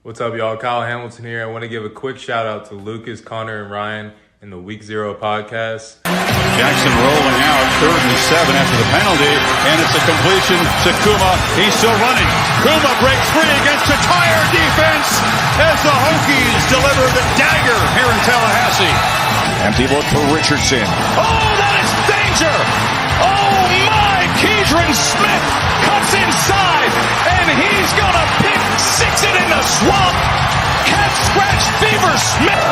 What's up, y'all? Kyle Hamilton here. I want to give a quick shout out to Lucas, Connor, and Ryan in the Week Zero podcast. Jackson rolling out, 3rd and 7 after the penalty, and it's a completion to Kuma. He's still running. Kuma breaks free against a tired defense as the Hokies deliver the dagger here in Tallahassee. Empty look for Richardson. Oh, that is danger! Oh my! Keidron Smith cuts inside, and he's gonna pick six it in the swamp. Calf scratch fever Smith.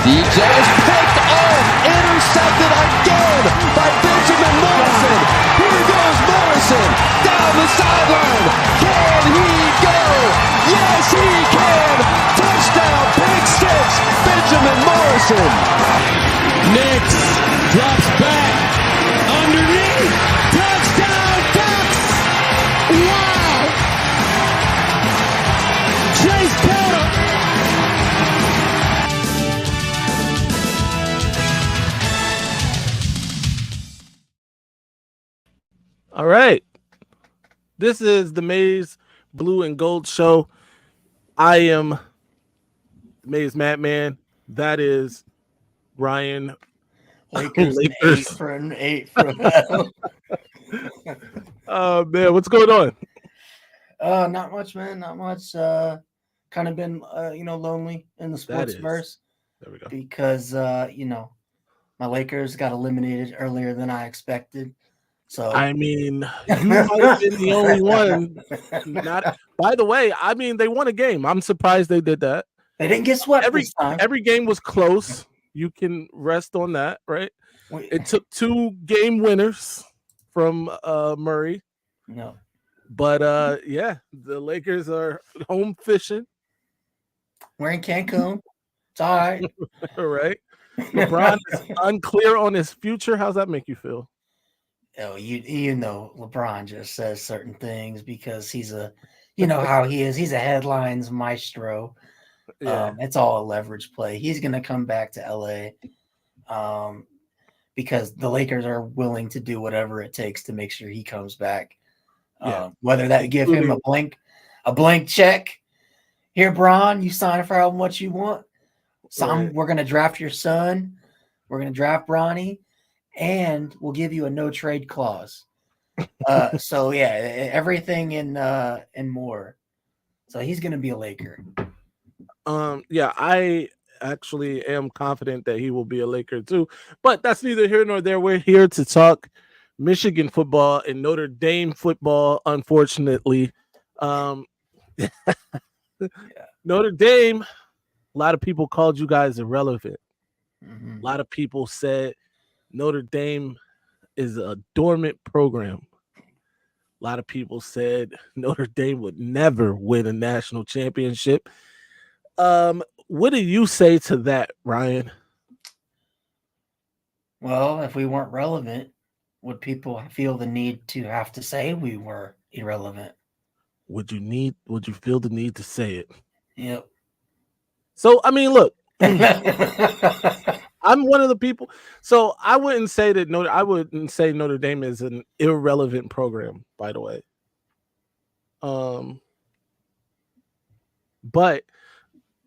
DJ is picked off, intercepted again by Benjamin Morrison. Here goes Morrison down the sideline. Can he go? Yes, he can. Touchdown, pick six, Benjamin Morrison. Nix drops back underneath. Touchdown, Ducks. Wow. Chase Porter. All right. This is the Maize Blue and Gold Show. I am Maize Madman. That is Ryan. Lakers. 8 for 8 for them. Man, what's going on? Not much, man. Not much. Kind of been, lonely in the sports verse. There we go. Because, my Lakers got eliminated earlier than I expected. So I mean, you might have been the only one. By the way, I mean, they won a game. I'm surprised they did that. They didn't get swept this time. Every game was close. You can rest on that, right? It took 2 game winners from Murray. No. But, yeah, the Lakers are home fishing. We're in Cancun. It's all right. All right. LeBron is unclear on his future. How's that make you feel? Oh, you know, LeBron just says certain things because he's how he is. He's a headlines maestro. Yeah. It's all a leverage play. He's going to come back to LA because the Lakers are willing to do whatever it takes to make sure he comes back. Whether that give him a blank check. Here, Bron, you sign for how much you want. We're going to draft your son. We're going to draft Bronny. And we'll give you a no trade clause. So yeah, everything and more. So he's gonna be a Laker. Yeah, I actually am confident that he will be a Laker too. But that's neither here nor there. We're here to talk Michigan football and Notre Dame football. Unfortunately, Notre Dame. A lot of people called you guys irrelevant. Mm-hmm. A lot of people said Notre Dame is a dormant program. A lot of people said Notre Dame would never win a national championship. What do you say to that, Ryan? Well, if we weren't relevant, would people feel the need to have to say we were irrelevant? Would you feel the need to say it? Yep. So, I mean, look. I'm one of the people. So I wouldn't say Notre Dame is an irrelevant program, by the way. But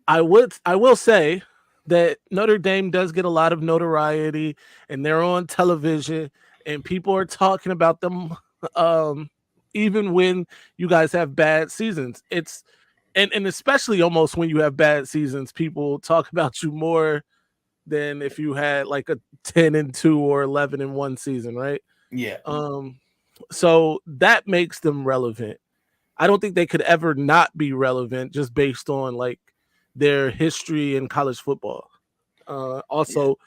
I will say that Notre Dame does get a lot of notoriety and they're on television and people are talking about them even when you guys have bad seasons. And especially almost when you have bad seasons, people talk about you more than if you had like a 10-2 or 11-1 season, right? Yeah. So that makes them relevant. I don't think they could ever not be relevant just based on like their history in college football. Also,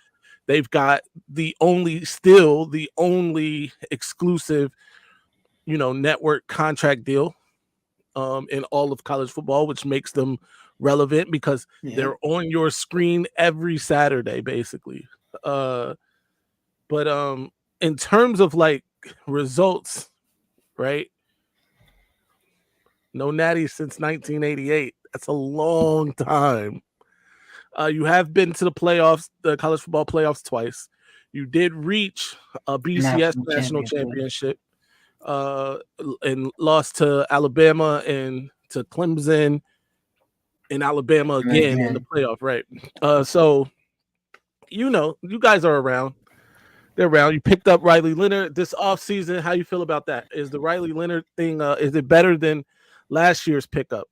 they've got the only exclusive, network contract deal in all of college football, which makes them relevant because they're on your screen every Saturday, basically. But in terms of like results, right? No natty since 1988. That's a long time. You have been to the playoffs, the college football playoffs twice. You did reach a BCS national championship and lost to Alabama in to Clemson and Alabama again in the playoff, right? So you guys are around. They're around. You picked up Riley Leonard this offseason. How you feel about that? Is the Riley Leonard thing, is it better than last year's pickup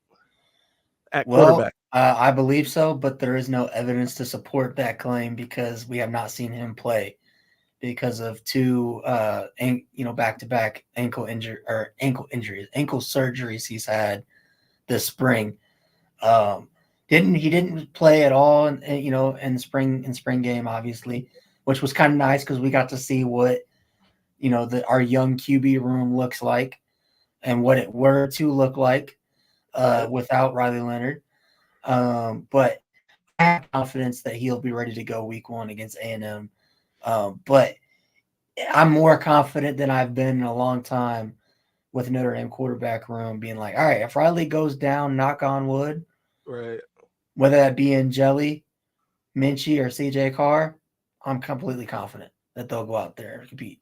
at quarterback? I believe so, but there is no evidence to support that claim because we have not seen him play because of two back-to-back ankle surgeries he's had this spring. He didn't play at all in the spring game, obviously, which was kind of nice because we got to see what our young QB room looks like and what it were to look like without Riley Leonard. But I have confidence that he'll be ready to go week 1 against A&M. But I'm more confident than I've been in a long time with Notre Dame quarterback room being like, all right, if Riley goes down, knock on wood, right? Whether that be in Jelly, Minchie, or CJ Carr, I'm completely confident that they'll go out there and compete.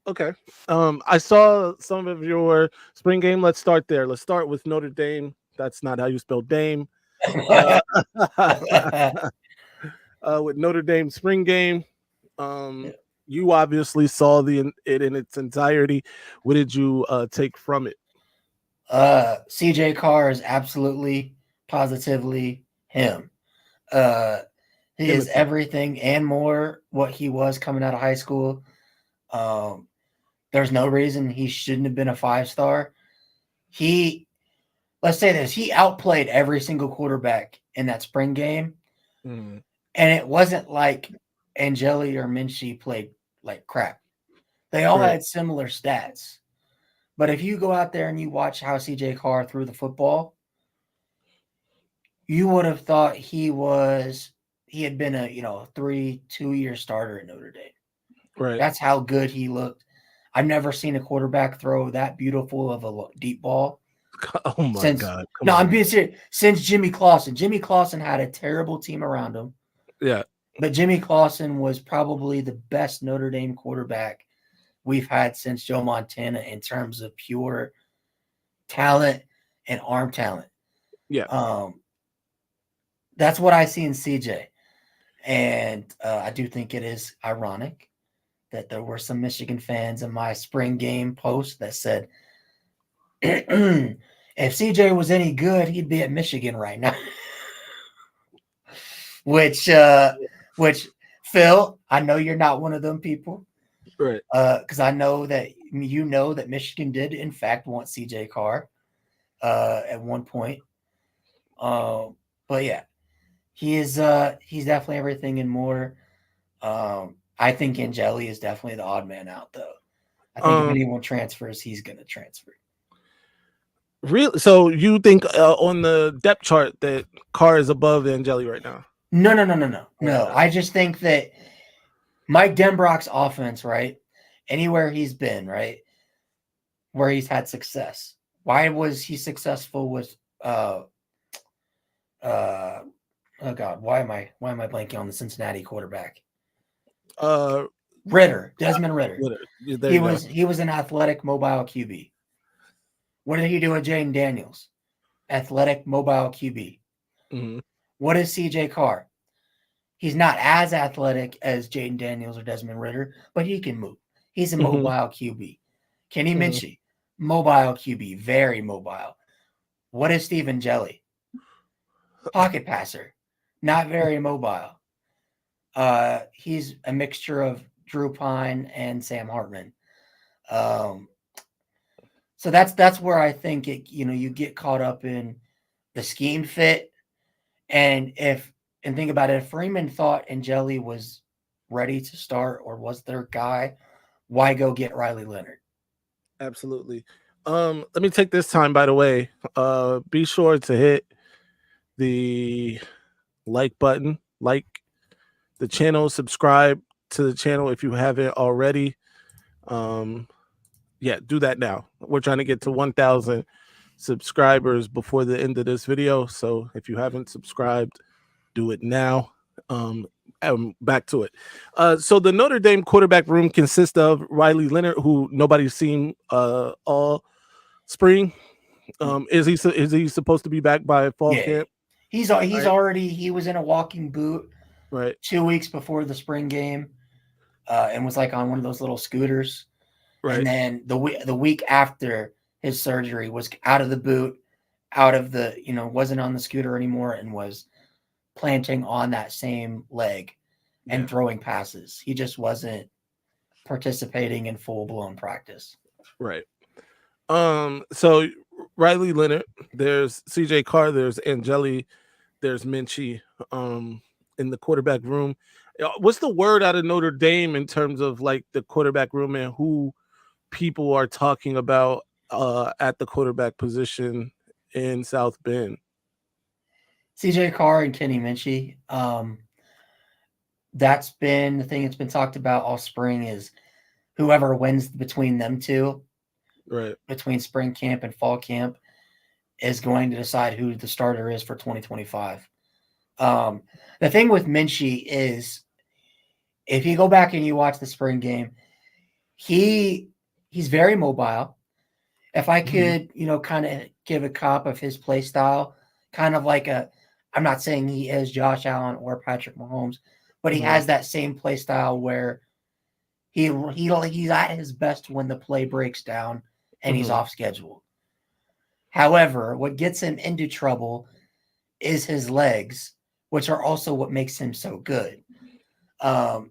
Okay. I saw some of your spring game. Let's start there. Let's start with Notre Dame. That's not how you spell Dame. With Notre Dame spring game, you obviously saw it in its entirety. What did you take from it? CJ Carr is absolutely, positively him. He is everything and more what he was coming out of high school. There's no reason he shouldn't have been a 5-star. Let's say this, he outplayed every single quarterback in that spring game. Mm. And it wasn't like Angeli or Minchie played like crap. They all had similar stats. But if you go out there and you watch how CJ Carr threw the football, you would have thought he had been a 2-year starter at Notre Dame. Right. That's how good he looked. I've never seen a quarterback throw that beautiful of a deep ball. Oh my God! I'm being serious. Since Jimmy Clausen. Jimmy Clausen had a terrible team around him. Yeah. But Jimmy Clausen was probably the best Notre Dame quarterback we've had since Joe Montana in terms of pure talent and arm talent. Yeah. That's what I see in CJ. And I do think it is ironic that there were some Michigan fans in my spring game post that said, if CJ was any good, he'd be at Michigan right now. Which Phil, I know you're not one of them people. Right. Because I know that Michigan did in fact want CJ Carr at one point. But yeah, he's definitely everything and more. I think Angeli is definitely the odd man out though. I think if anyone transfers, he's gonna transfer. Really? So you think on the depth chart that Carr is above Angeli right now? No. I just think that Mike Denbrock's offense, right? Anywhere he's been, right? Where he's had success. Why was he successful with oh God, why am I blanking on the Cincinnati quarterback? Desmond Ritter. He was an athletic mobile QB. What did he do with Jaden Daniels? Athletic mobile QB. Mm-hmm. What is CJ Carr? He's not as athletic as Jaden Daniels or Desmond Ritter, but he can move. He's a mobile QB. Kenny Minchie, mobile QB, very mobile. What is Stephen Jelly? Pocket passer, not very mobile. He's a mixture of Drew Pine and Sam Hartman. So that's where I think you get caught up in the scheme fit, and think about it. If Freeman thought Angeli was ready to start or was their guy, why go get Riley Leonard? Absolutely. Let me take this time, by the way. Be sure to hit the like button, like the channel, subscribe to the channel if you haven't already. Do that now. We're trying to get to 1,000 subscribers before the end of this video. So if you haven't subscribed, do it now. Back to it. So the Notre Dame quarterback room consists of Riley Leonard, who nobody's seen all spring. Is he supposed to be back by fall camp? He's Right. already he was in a walking boot Right. 2 weeks before the spring game, and was like on one of those little scooters. Right. And then the week after his surgery was out of the boot, out of the wasn't on the scooter anymore, and was planting on that same leg and throwing passes. He just wasn't participating in full-blown practice. Right. So Riley Leonard, there's CJ Carr, there's Angeli, there's Minchie in the quarterback room. What's the word out of Notre Dame in terms of like the quarterback room and who people are talking about at the quarterback position in South Bend? CJ Carr and Kenny Minchie. That's been the thing that's been talked about all spring, is whoever wins between them two, right, between spring camp and fall camp, is going to decide who the starter is for 2025. The thing with Minchie is, if you go back and you watch the spring game, he's very mobile. If I could, kind of give a cop of his play style, kind of like I'm not saying he is Josh Allen or Patrick Mahomes, but he has that same play style where he's at his best when the play breaks down and he's off schedule. However, what gets him into trouble is his legs, which are also what makes him so good. A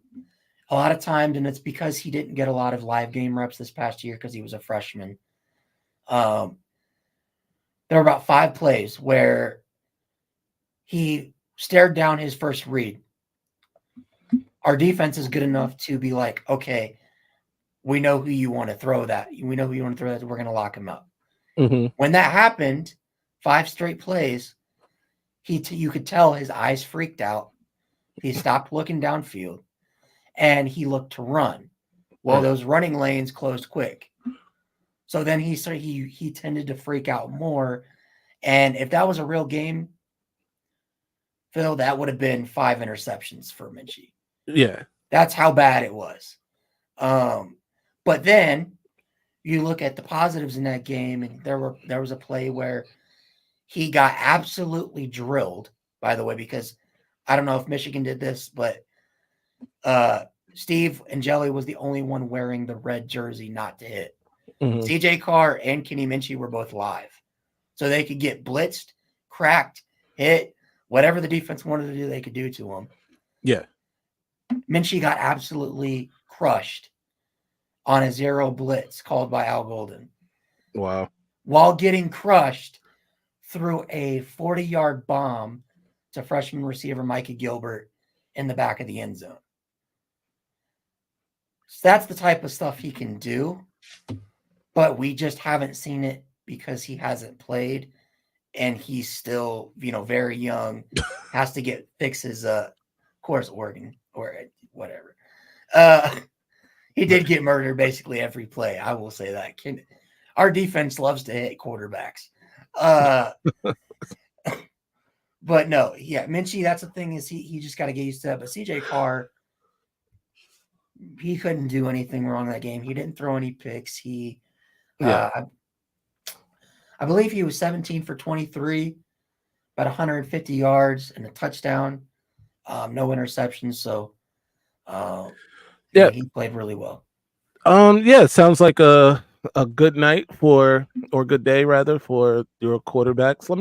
lot of times, and it's because he didn't get a lot of live game reps this past year because he was a freshman. There were about 5 plays where he stared down his first read. Our defense is good enough to be like, okay, we know who you want to throw that. We know who you want to throw that. We're going to lock him up. When that happened, 5 straight plays, you could tell his eyes freaked out. He stopped looking downfield, and he looked to run. Well, those running lanes closed quick. So then he tended to freak out more. And if that was a real game, Phil, that would have been 5 interceptions for Minchie. Yeah. That's how bad it was. But then you look at the positives in that game, and there was a play where he got absolutely drilled, by the way, because I don't know if Michigan did this, but Steve Angeli was the only one wearing the red jersey not to hit. CJ Carr and Kenny Minchie were both live. So they could get blitzed, cracked, hit, whatever the defense wanted to do, they could do to him. Yeah. Minchie got absolutely crushed on a 0 blitz called by Al Golden. Wow. While getting crushed through a 40-yard bomb to freshman receiver Micah Gilbert in the back of the end zone. So that's the type of stuff he can do, but we just haven't seen it because he hasn't played, and he's still, very young, has to get fixes. Of course, Oregon or whatever. He did get murdered basically every play. I will say that. Our defense loves to hit quarterbacks. But no, Minchie, that's the thing, is he just got to get used to that. But CJ Carr, he couldn't do anything wrong in that game. He didn't throw any picks. I believe he was 17 for 23, about 150 yards and a touchdown, no interceptions. So, he played really well. It sounds like a good night or good day rather for your quarterbacks. Let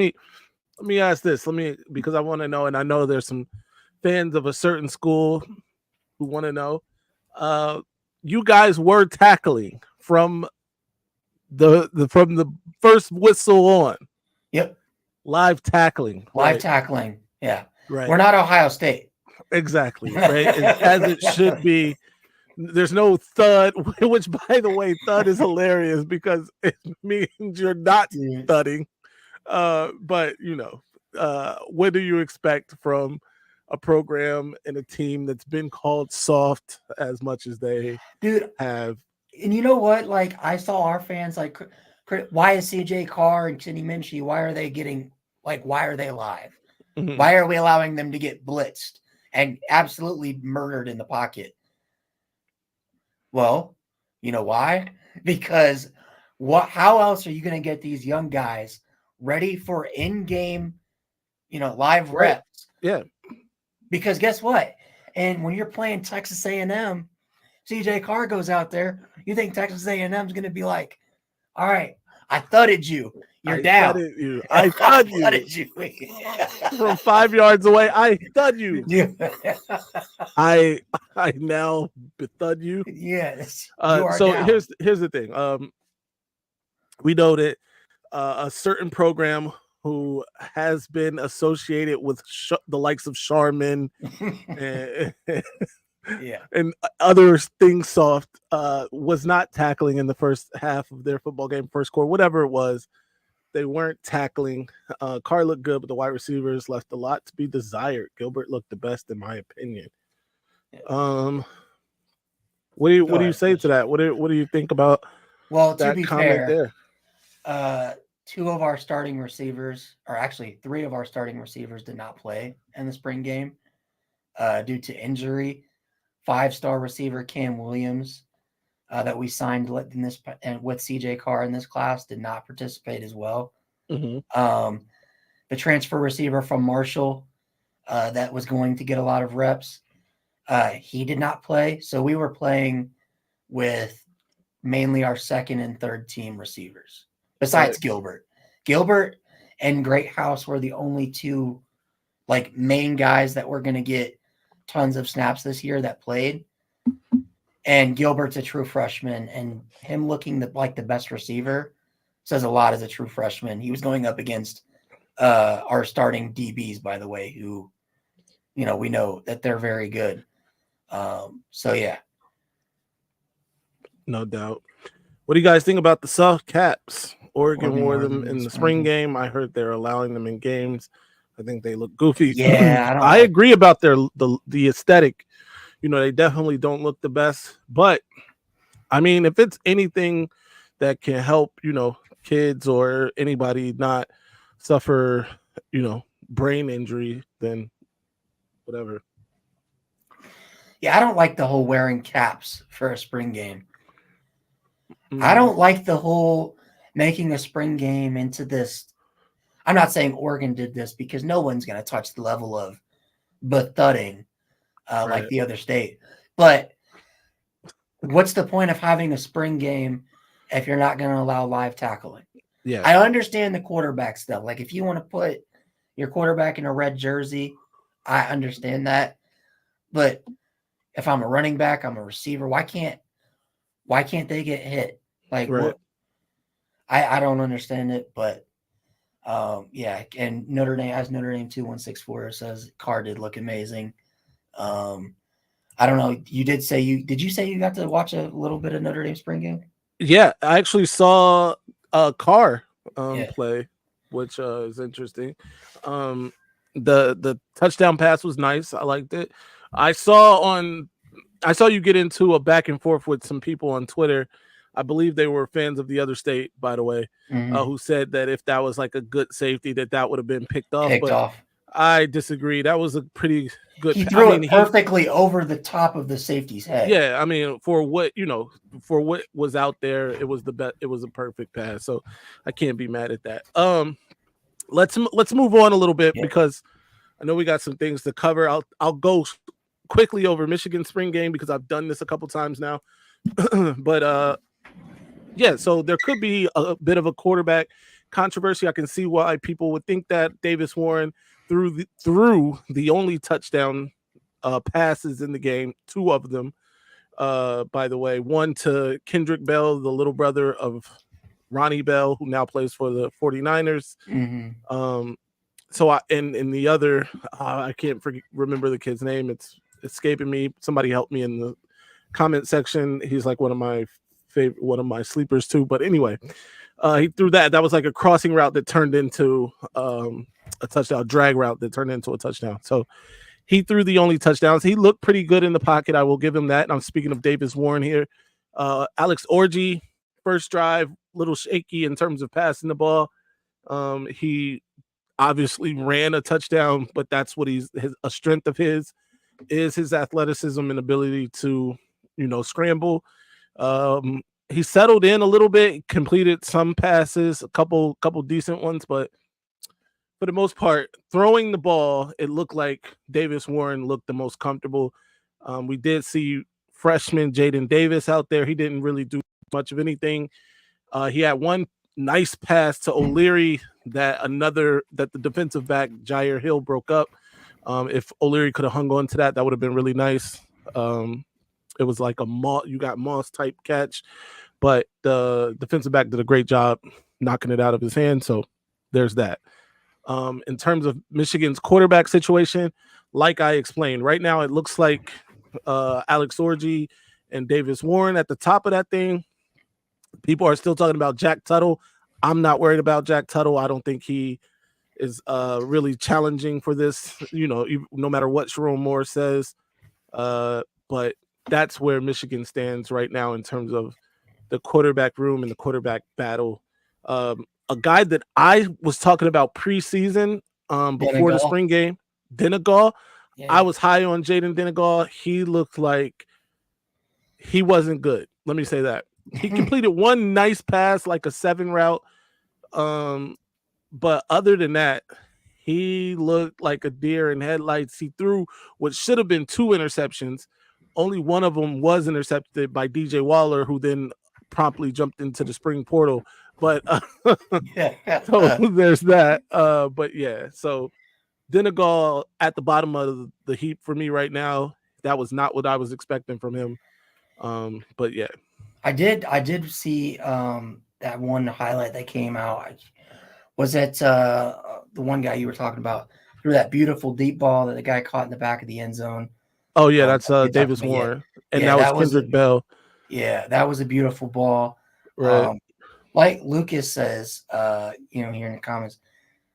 me ask this. Because I want to know, and I know there's some fans of a certain school who want to know. You guys were tackling from the first whistle on. Yep. Live tackling. Live tackling. Yeah. Right. We're not Ohio State. Exactly. Right. As it should be. There's no thud, which, by the way, thud is hilarious because it means you're not thudding. But what do you expect from a program and a team that's been called soft as much as they have? And you know what? Like, I saw our fans like, why is CJ Carr and Kenny Minchie? Why are they live? Why are we allowing them to get blitzed and absolutely murdered in the pocket? Well, you know why? Because How else are you going to get these young guys ready for in-game, live reps? Yeah. Because guess what? And when you're playing Texas A&M, CJ Carr goes out there. You think Texas A&M is going to be like, all right, I thudded you. You're down. I thudded you. From 5 yards away, I thud you. Yeah. I now thud you. Yes. So down. Here's the thing. We know that a certain program who has been associated with the likes of Sherman and, and other things soft was not tackling in the first half of their football game, first quarter, whatever it was. They weren't tackling. Carr looked good, but the wide receivers left a lot to be desired. Gilbert looked the best, in my opinion. What do you say to that? What do you think about? Well, that to be comment fair, there? 2 of our starting receivers, or actually 3 of our starting receivers, did not play in the spring game due to injury. 5-star receiver Cam Williams that we signed in this and with CJ Carr in this class did not participate as well. Mm-hmm. The transfer receiver from Marshall that was going to get a lot of reps, he did not play. So we were playing with mainly our second and third team receivers, besides Gilbert. Gilbert and Greathouse were the only 2 main guys that were going to get tons of snaps this year that played. And Gilbert's a true freshman, and him looking like the best receiver says a lot as a true freshman. He was going up against our starting DBs, by the way, who, we know that they're very good. So, yeah. No doubt. What do you guys think about the soft caps? Oregon wore them in the spring game. I heard they're allowing them in games. I think they look goofy. Yeah, I agree about the aesthetic. They definitely don't look the best. But, I mean, if it's anything that can help, kids or anybody not suffer, brain injury, then whatever. Yeah, I don't like the whole wearing caps for a spring game. I don't like the whole making a spring game into this. I'm not saying Oregon did this because no one's going to touch the level of thudding like the other state. But what's the point of having a spring game if you're not going to allow live tackling? Yeah, I understand the quarterback stuff. Like if you want to put your quarterback in a red jersey, I understand that. But if I'm a running back, I'm a receiver, why can't they get hit? I don't understand it, but yeah. And Notre Dame 2164 says Carr did look amazing. I don't know. Did you say you got to watch a little bit of Notre Dame spring game? Yeah, I actually saw Carr play, which is interesting. The touchdown pass was nice. I liked it. I saw you get into a back and forth with some people on Twitter. I believe they were fans of the other state, by the way, who said that if that was like a good safety, that would have been picked off. I disagree. That was a pretty good. He threw it perfectly over the top of the safety's head. Yeah, I mean, for what was out there, it was the best. It was a perfect pass. So I can't be mad at that. Let's move on a little bit because I know we got some things to cover. I'll go quickly over Michigan spring game because I've done this a couple times now. But yeah, so there could be a bit of a quarterback controversy. I can see why people would think that Davis Warren threw the only touchdown passes in the game, 2 of them, by the way, one to Kendrick Bell, the little brother of Ronnie Bell, who now plays for the 49ers. So in the other, I can't remember the kid's name. It's escaping me. Somebody help me in the comment section. He's like one of my sleepers too. But anyway, he threw that. That was like a crossing route that turned into a touchdown, drag route that turned into a touchdown. So he threw the only touchdowns. He looked pretty good in the pocket. I will give him that. And I'm speaking of Davis Warren here. Alex Orji, first drive, little shaky in terms of passing the ball. He obviously ran a touchdown, but that's what a strength of his is his athleticism and ability to, scramble. he settled in a little bit, completed some passes, a couple decent ones, but for the most part, throwing the ball, it looked like Davis Warren looked the most comfortable. We did see freshman Jaden Davis out there. He didn't really do much of anything. He had one nice pass to O'Leary that the defensive back Jair Hill broke up. If O'Leary could have hung on to that, that would have been really nice. It was like you got Moss type catch, but the defensive back did a great job knocking it out of his hand. So there's that. In terms of Michigan's quarterback situation, like I explained, right now it looks like Alex Orji and Davis Warren at the top of that thing. People are still talking about Jack Tuttle. I'm not worried about Jack Tuttle. I don't think he is really challenging for this, no matter what Sherrone Moore says. But that's where Michigan stands right now in terms of the quarterback room and the quarterback battle. A guy that I was talking about preseason before the spring game, Denegal. Yeah. I was high on Jaden Denegal. He looked like he wasn't good. Let me say that. He completed one nice pass, like a 7 route. But other than that, he looked like a deer in headlights. He threw what should have been 2 interceptions. Only one of them was intercepted by DJ Waller, who then promptly jumped into the spring portal. But so there's that. But yeah, so Denegal at the bottom of the heap for me right now. That was not what I was expecting from him. But yeah, I did see that one highlight that came out. Was it the one guy you were talking about threw that beautiful deep ball that the guy caught in the back of the end zone? Oh yeah, that's Davis Warren, and that was Kendrick Bell. Yeah, that was a beautiful ball. Right. Like Lucas says, here in the comments,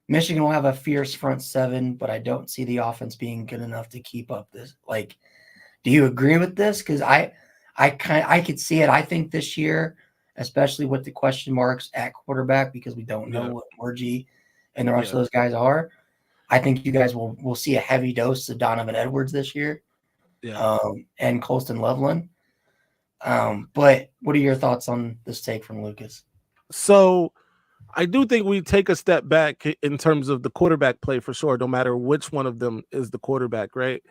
Michigan will have a fierce front 7, but I don't see the offense being good enough to keep up this. Like, do you agree with this? Because I could see it. I think this year, especially with the question marks at quarterback, because we don't know what Orji and the rest of those guys are. I think you guys will see a heavy dose of Donovan Edwards this year, and Colston Loveland. But what are your thoughts on this take from Lucas? So I do think we take a step back in terms of the quarterback play for sure, no matter which one of them is the quarterback, right?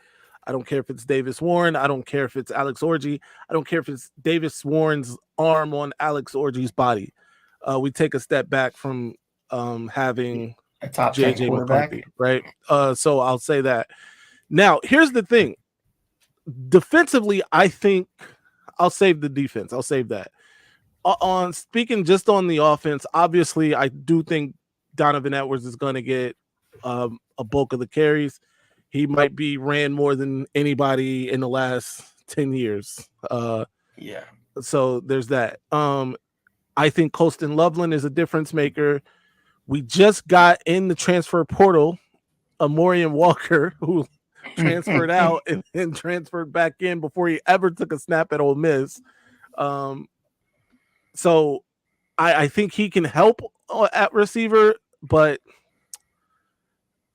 I don't care if it's Davis Warren. I don't care if it's Alex Orji. I don't care if it's Davis Warren's arm on Alex Orji's body. We take a step back from having a top 10 quarterback, McCarthy, right? So I'll say that. Now, here's the thing. Defensively, I think I'll save the defense. I'll save that. On speaking just on the offense, obviously, I do think Donovan Edwards is going to get a bulk of the carries. He might be ran more than anybody in the last 10 years. So there's that. I think Colston Loveland is a difference maker. We just got in the transfer portal Amorian Walker, who transferred out and then transferred back in before he ever took a snap at Ole Miss. So I think he can help at receiver, but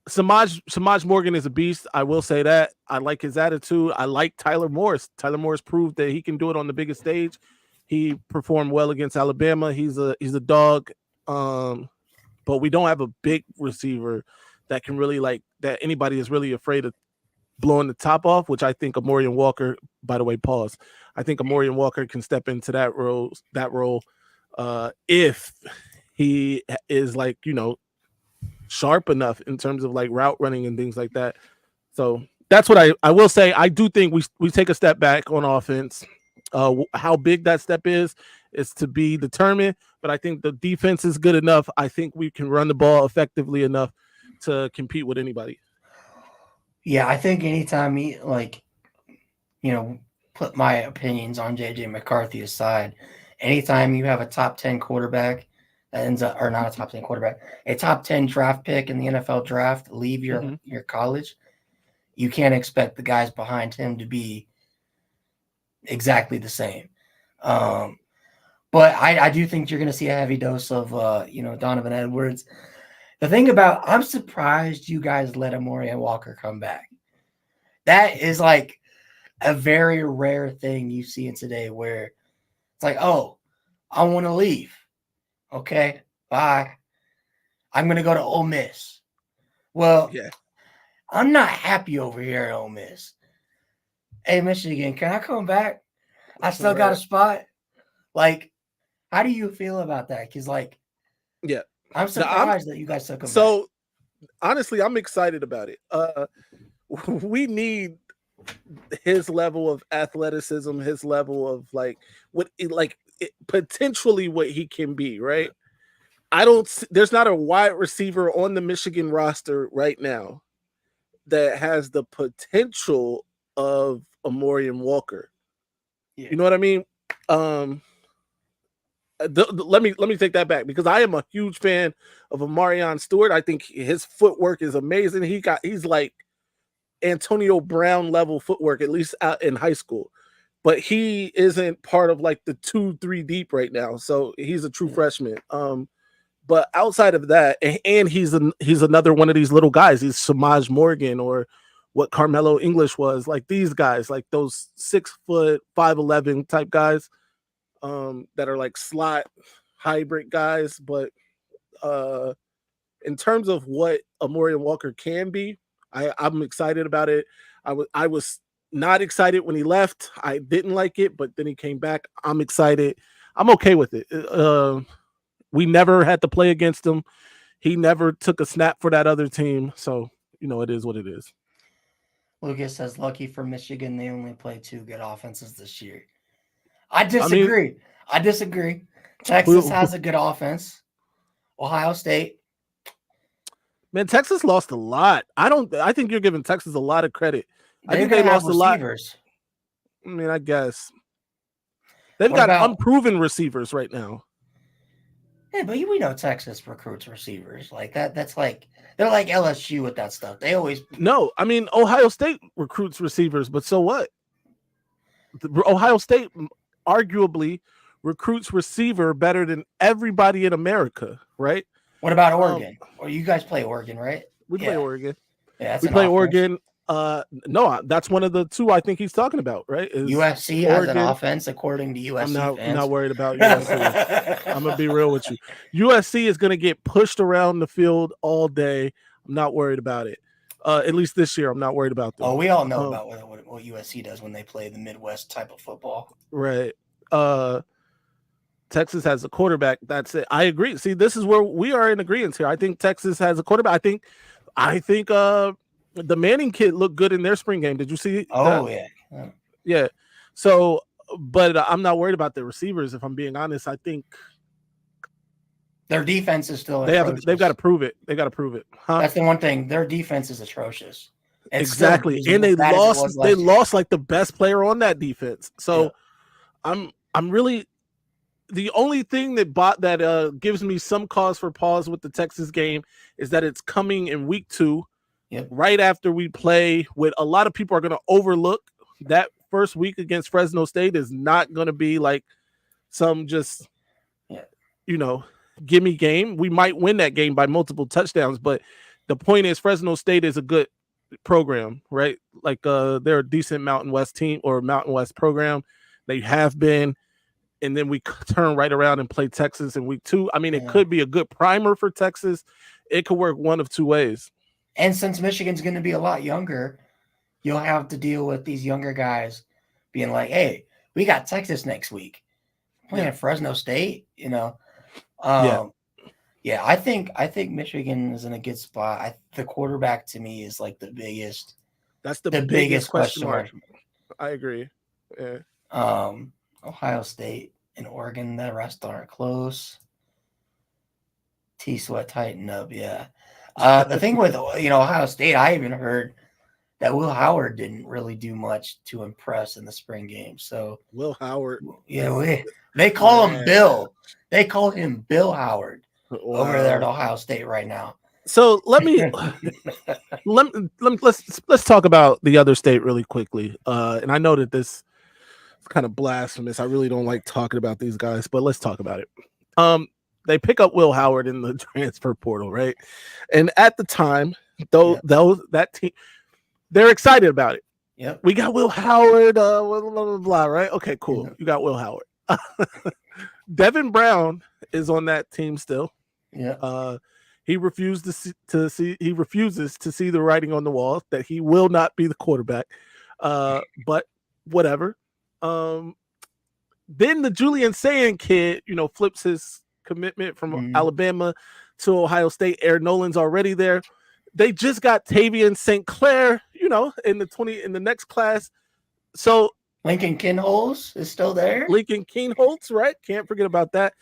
Samaj Morgan is a beast. I will say that. I like his attitude. I like Tyler Morris. Tyler Morris proved that he can do it on the biggest stage. He performed well against Alabama. He's a dog. But we don't have a big receiver that can really that anybody is really afraid of blowing the top off, which I think Amorian Walker, by the way, pause. I think Amorian Walker can step into that role if he is sharp enough in terms of route running and things like that. So that's what I will say. I do think we take a step back on offense. How big that step is to be determined, but I think the defense is good enough. I think we can run the ball effectively enough to compete with anybody. Yeah, I think anytime put my opinions on JJ McCarthy aside, anytime you have a top 10 quarterback that ends up, or not a top 10 quarterback, a top 10 draft pick in the NFL draft, leave your college, you can't expect the guys behind him to be exactly the same. But I do think you're going to see a heavy dose of, Donovan Edwards. The thing about, I'm surprised you guys let Amorian Walker come back. That is a very rare thing you see in today where it's I want to leave. Okay, bye. I'm going to go to Ole Miss. Well, Yeah. I'm not happy over here at Ole Miss. Hey, Michigan, can I come back? I still got a spot. Like, how do you feel about that? Because, like, Yeah, I'm surprised that you guys took him back. So, honestly, I'm excited about it. We need his level of athleticism, his level of potentially what he can be, right? There's not a wide receiver on the Michigan roster right now that has the potential of Amorian Walker. Yeah. You know what I mean? Let me take that back, because I am a huge fan of Amarion Stewart. I think his footwork is amazing. He's like Antonio Brown level footwork, at least out in high school, but he isn't part of like the 2-3 deep right now. So he's a true freshman. But outside of that, and he's another one of these little guys. He's Samaj Morgan, or what Carmelo English was, like these guys, like those 6 foot 5'11" type guys, that are like slot hybrid guys. But in terms of what Amorian Walker can be, I'm excited about it. I was not excited when he left. I didn't like it, but then he came back. I'm excited. I'm okay with it. We never had to play against him. He never took a snap for that other team. So, it is what it is. Lucas says, lucky for Michigan, they only play 2 good offenses this year. I disagree. Texas has a good offense. Ohio State. Man, Texas lost a lot. I think you're giving Texas a lot of credit. I think they lost a lot. I mean, I guess. They've got unproven receivers right now. Yeah, but we know Texas recruits receivers. Like that's like they're like LSU with that stuff. They always No, I mean Ohio State recruits receivers, but so what? Ohio State arguably recruits receiver better than everybody in America, right? What about Oregon? Or you guys play Oregon, right? We play Oregon. Yeah, we play Oregon. No, that's one of the 2 I think he's talking about, right? USC has an offense according to USC. I'm not worried about USC. I'm gonna be real with you. USC is gonna get pushed around the field all day. I'm not worried about it. At least this year, I'm not worried about them. Oh, we all know about what USC does when they play the Midwest type of football. Right. Texas has a quarterback. That's it. I agree. See, this is where we are in agreement here. I think Texas has a quarterback. I think the Manning kid looked good in their spring game. Did you see? Oh, yeah. Yeah. So, but I'm not worried about the receivers. If I'm being honest, I think their defense is still they've got to prove it. They got to prove it. Huh? That's the one thing. Their defense is atrocious. Exactly. And they lost like the best player on that defense. So I'm really, the only thing that gives me some cause for pause with the Texas game is that it's coming in week 2. Yep. Right after we play with a lot of people are going to overlook that first week against Fresno State is not going to be like some just, gimme game. We might win that game by multiple touchdowns, but the point is Fresno State is a good program, right? Like they're a decent Mountain West team or Mountain West program. They have been, and then we turn right around and play Texas in week 2. I mean, it could be a good primer for Texas. It could work one of 2 ways. And since Michigan's going to be a lot younger, you'll have to deal with these younger guys being like, hey, we got Texas next week. Playing Fresno State, I think Michigan is in a good spot. The quarterback to me is like the biggest. That's the biggest question mark. I agree. Yeah. Ohio State and Oregon, the rest aren't close. T-Sweat tighten up, yeah. The thing with Ohio State, I even heard that Will Howard didn't really do much to impress in the spring game. So Will Howard, they call him Bill. They call him Bill Howard over there at Ohio State right now. So let's talk about the other state really quickly. And I know that this is kind of blasphemous. I really don't like talking about these guys, but let's talk about it. They pick up Will Howard in the transfer portal, right? And at the time, that team, they're excited about it. Yep. We got Will Howard, blah, blah, blah, blah, right? Okay, cool. You got Will Howard. Devin Brown is on that team still. Yeah. He refuses to see the writing on the wall that he will not be the quarterback. But whatever. Then the Julian Sayin kid, flips his commitment from Alabama to Ohio State. Aaron Nolan's already there. They just got Tavian St. Clair, in the next class. So Lincoln Kinholz is still there. Lincoln Keenholz, right? Can't forget about that.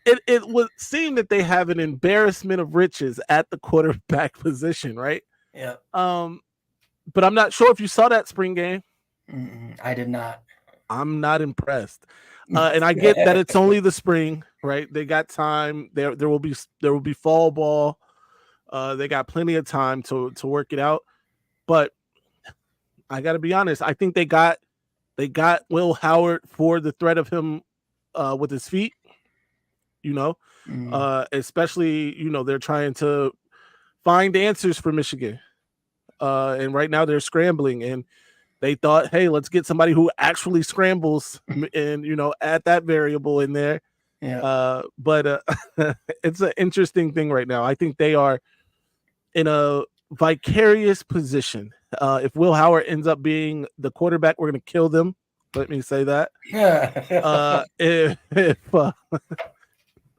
It would seem that they have an embarrassment of riches at the quarterback position, right? Yeah. But I'm not sure if you saw that spring game. I did not. I'm not impressed. And I get that it's only the spring, right? They got time. There will be fall ball. They got plenty of time to work it out. But I got to be honest. I think they got Will Howard for the threat of him with his feet. Especially they're trying to find answers for Michigan, and right now they're scrambling. And they thought, hey, let's get somebody who actually scrambles and, add that variable in there. Yeah. But it's an interesting thing right now. I think they are in a vicarious position. If Will Howard ends up being the quarterback, we're going to kill them. Let me say that.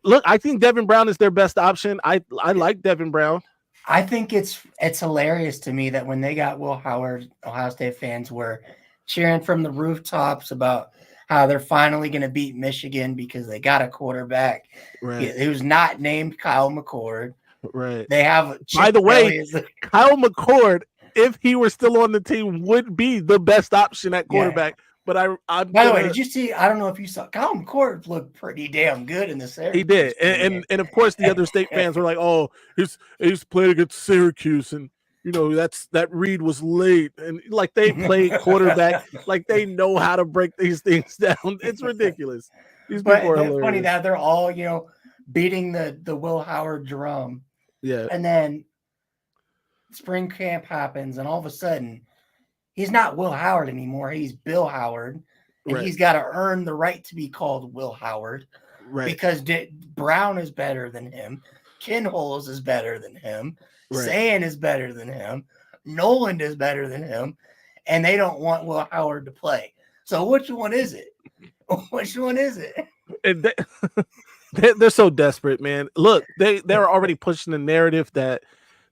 Look, I think Devin Brown is their best option. I like Devin Brown. I think it's hilarious to me that when they got Will Howard, Ohio State fans were cheering from the rooftops about how they're finally going to beat Michigan because they got a quarterback who's not named Kyle McCord. Right. They have. By the way, Kyle McCord, if he were still on the team, would be the best option at quarterback. Yeah. But by the way, did you see? I don't know if you saw. Kyle McCord looked pretty damn good in the series. He did, and of course the other state fans were like, "Oh, he's played against Syracuse, and that read was late, and like they played quarterback, like they know how to break these things down. It's ridiculous. These people are hilarious. Funny that they're all beating the Will Howard drum. Yeah, and then spring camp happens, and all of a sudden, he's not Will Howard anymore. He's Bill Howard, and he's got to earn the right to be called Will Howard, because Brown is better than him, Kinholz is better than him, Sayin is better than him, Nolan is better than him, and they don't want Will Howard to play. So which one is it? Which one is it? And they're so desperate, man. Look, they're already pushing the narrative that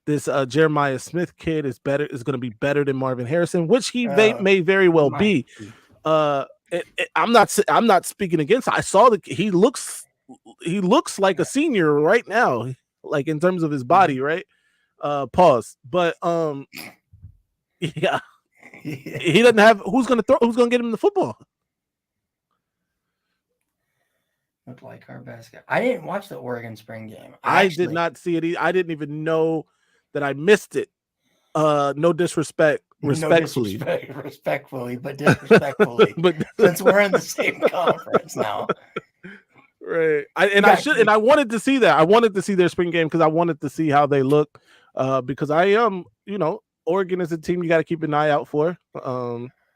this Jeremiah Smith kid is going to be better than Marvin Harrison, which he may very well be. I'm not speaking against. I saw he looks like a senior right now, like in terms of his body, right? Pause. But yeah, he doesn't have who's going to get him the football. Looked like Harbaugh. I didn't watch the Oregon spring game. I did not see it. I didn't even know that I missed it. No disrespect, respectfully, but disrespectfully. But since we're in the same conference now, right? I wanted to see that. I wanted to see their spring game because I wanted to see how they look. Because I am, Oregon is a team you got to keep an eye out for.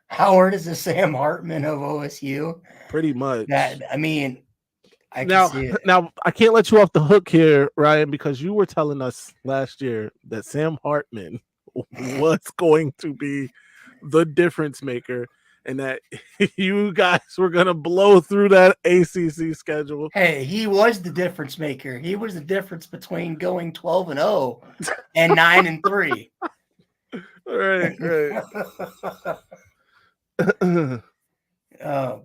Howard is the Sam Hartman of OSU, pretty much. Now I can't let you off the hook here, Ryan, because you were telling us last year that Sam Hartman was going to be the difference maker and that you guys were going to blow through that ACC schedule. Hey, he was the difference maker. He was the difference between going 12-0 and 9-3. Right.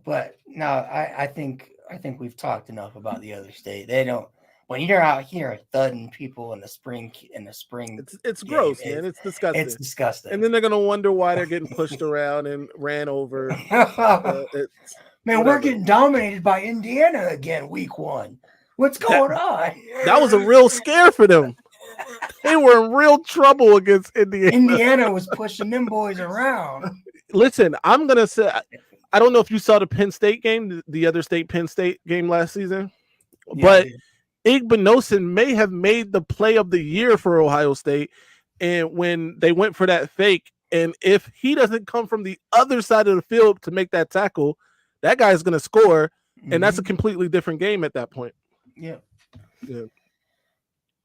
But no, I think we've talked enough about the other state. They don't. When you're out here thudding people in the spring, it's gross, man. It's disgusting. It's disgusting. And then they're gonna wonder why they're getting pushed around and ran over. Man, we're getting dominated by Indiana again, week 1. What's going on? That was a real scare for them. They were in real trouble against Indiana. Indiana was pushing them boys around. Listen, I'm gonna say, I don't know if you saw the Penn State game, the other state Penn State game last season, but Igbinosun may have made the play of the year for Ohio State. And when they went for that fake, and if he doesn't come from the other side of the field to make that tackle, that guy's going to score. And that's a completely different game at that point. Yeah. Yeah.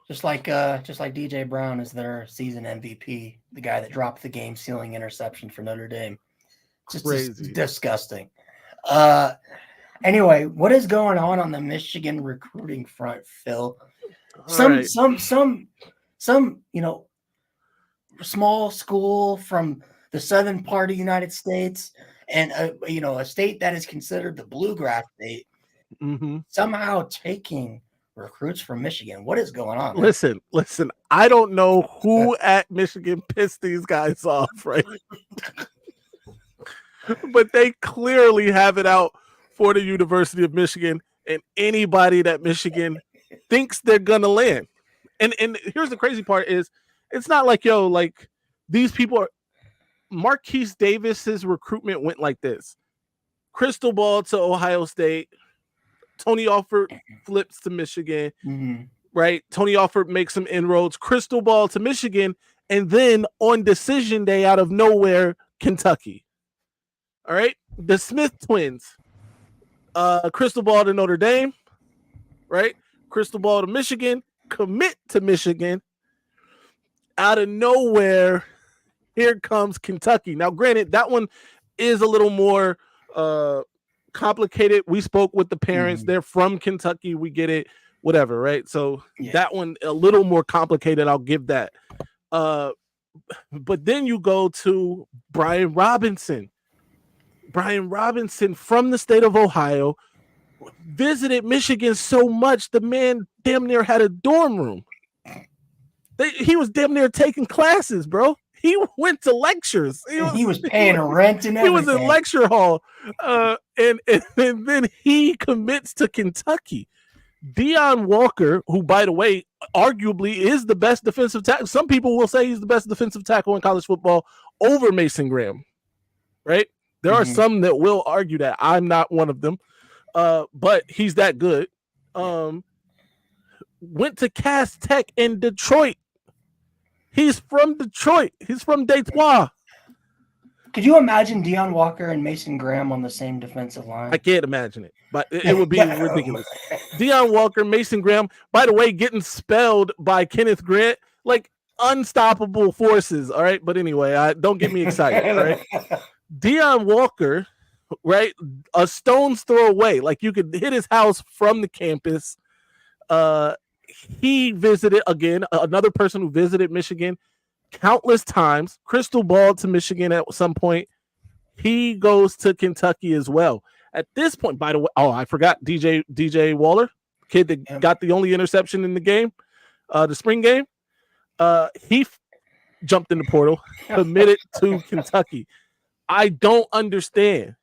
Just like DJ Brown is their season MVP, the guy that dropped the game-sealing interception for Notre Dame. Just Crazy. Disgusting. Anyway, what is going on the Michigan recruiting front, Phil? Some small school from the southern part of the United States, and a state that is considered the bluegrass state, somehow taking recruits from Michigan. What is going on? Listen. I don't know who at Michigan pissed these guys off, right? But they clearly have it out for the University of Michigan and anybody that Michigan thinks they're gonna land. And here's the crazy part is it's not like these people are. Marquise Davis's recruitment went like this: crystal ball to Ohio State. Tony Alford flips to Michigan, right? Tony Alford makes some inroads, crystal ball to Michigan, and then on decision day, out of nowhere, Kentucky. All right, the Smith twins, crystal ball to Notre Dame, right? Crystal ball to Michigan, commit to Michigan. Out of nowhere, here comes Kentucky. Now, granted, that one is a little more complicated. We spoke with the parents. They're from Kentucky. We get it, whatever, right? So that one a little more complicated. I'll give that. But then you go to Brian Robinson. Brian Robinson from the state of Ohio visited Michigan so much the man damn near had a dorm room. He was damn near taking classes, bro. He went to lectures. He was paying rent and everything. He was in lecture hall. And then he commits to Kentucky. Deion Walker, who, by the way, arguably is the best defensive tackle. Some people will say he's the best defensive tackle in college football over Mason Graham, right? There are some that will argue that. I'm not one of them, but he's that good. Went to Cass Tech in Detroit. He's from Detroit. He's from Detroit. Could you imagine Deion Walker and Mason Graham on the same defensive line? I can't imagine it, but it would be ridiculous. Deion Walker, Mason Graham, by the way, getting spelled by Kenneth Grant, like unstoppable forces, all right? But anyway, don't get me excited, all right? Deion Walker, right, a stone's throw away. Like you could hit his house from the campus. He visited, again, another person who visited Michigan countless times, crystal ball to Michigan at some point. He goes to Kentucky as well. At this point, by the way, I forgot DJ Waller, kid that got the only interception in the game, the spring game. He jumped in the portal, committed to Kentucky. I don't understand.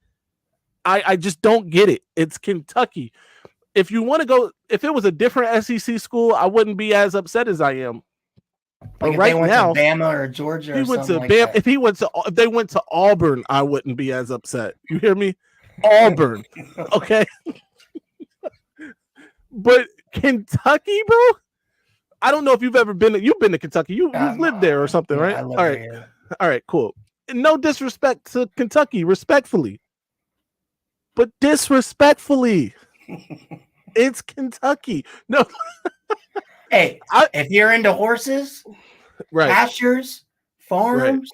I just don't get it. It's Kentucky. If you want to go, if it was a different SEC school, I wouldn't be as upset as I am. Like if right they went now, to Bama or Georgia, or something like that. If they went to Auburn, I wouldn't be as upset. You hear me? Auburn, okay. But Kentucky, bro. I don't know if you've ever been. You've been to Kentucky. You've lived there or something, right? All right, all right, cool. No disrespect to Kentucky, respectfully, but disrespectfully, it's Kentucky. No. Hey, if you're into horses, pastures, farms,